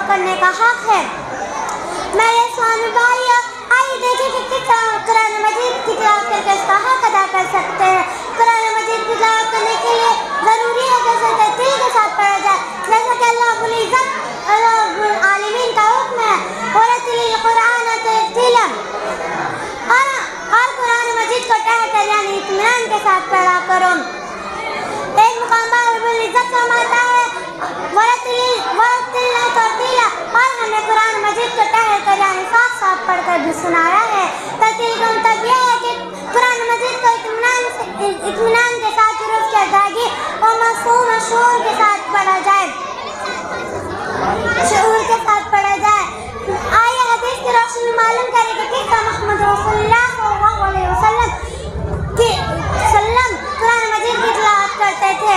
करने का हक है। मेरे इस्लामी भाइयों, आइए देखें कि किस तरह कुरान मजीद की तिलावत करके इसका हक अदा कर सकते हैं। कुरान मजीद की तिलावत करने के लिए ज़रूरी है कि इसे दिल के साथ पढ़ा जाए, जैसा कि अल्लाह रब्बुल इज़्ज़त आलमीन का हुक्म है, वरतिल कुरान तरतीला, और कुरान मजीद को ठहर यानी इत्मीनान के साथ पढ़ा करो। एक मुकाम पर रब्बुल इज़्ज़त फरमाता है वरतिल तरतीला, और हमने कुरान मजीद को ठहर कर यानी साफ साफ पढ़कर भी सुनाया है। तरतील का मतलब यह है कि कुरान मजीद को इत्मीनान के साथ दुरुस्त की अदायगी और मासूम शऊर के साथ पढ़ा जाए, शऊर के साथ पढ़ा जाए। आइए हदीस की रोशनी में मालूम करें कि किस तरह मोहम्मद रसूलुल्लाह सल्लल्लाहु अलैहि वसल्लम कुरान मजीद की तिलावत करते थे।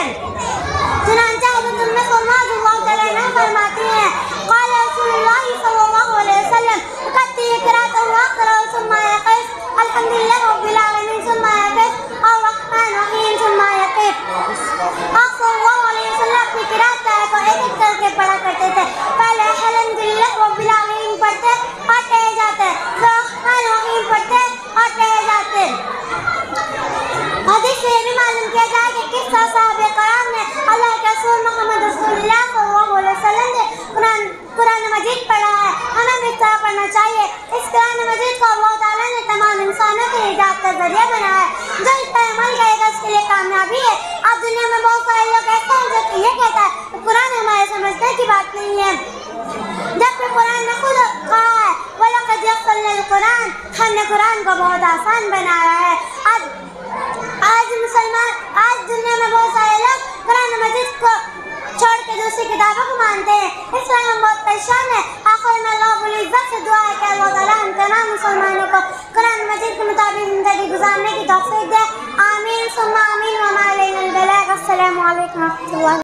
चुनांचे हज़रत उम्मे सलमा रज़ियल्लाहु तआला अन्हा फरमाती हैं, क़ाल रसूलुल्लाह सल्लल्लाहु अलैहि वसल्लम कत्ती क़िराअतु वक़रा सुम्मा यक़िफ़ अल्हम्दुलिल्लाह रब्बिल आलमीन सुम्मा यक़िफ़ अर्रहमान रहीम सुम्मा यक़िफ़। आप सल्लल्लाहु अलैहि वसल्लम अपनी क़िराअत को एक-एक करके पढ़ा करते थे। पहले अल्हम्दुलिल्लाह रब्बिल आलमीन पढ़ते और ठहर जाते, फिर अर्रहमान रहीम पढ़ते और ठहर जाते। हदीस से ये भी मालूम किया जाए कि किस तरह सहाबा कराम ने अल्लाह के रसूल मोहम्मद रसूलुल्लाह सल्लल्लाहु अलैहि वसल्लम ने कुरान मजीद पढ़ा है। हमें भी इस तरह पढ़ना चाहिए। इस कुरान मजीद को अल्लाह ताला ने तमाम इंसानों के निजात का जरिया बनाया है। जो इस पर अमल करेगा उसके लिए कामयाबी है। आज दुनिया में बहुत सारे लोग ऐसे हैं जो ये कहता है कि कुरान हमारे समझने की बात नहीं है, जबकि कुरान ने खुद कहा है वलक़द यस्सरनल कुरान, हमने कुरान को बहुत आसान बनाया है। आज दुनिया में बहुत सारे लोग कुरान मजीद को छोड़ के दूसरी किताबों को मानते हैं, इसलिए हम बहुत परेशान हैं। आखिर में अल्लाह रब्बुल इज़्ज़त से दुआ है कि अल्लाह ताला हम तमाम मुसलमानों को कुरान मजीद के मुताबिक ज़िंदगी गुजारने की तौफ़ीक़ दे। आमीन सुम्मा आमीन व मा अलैना अल बलाग। अस्सलामु अलैकुम व रहमतुल्लाह।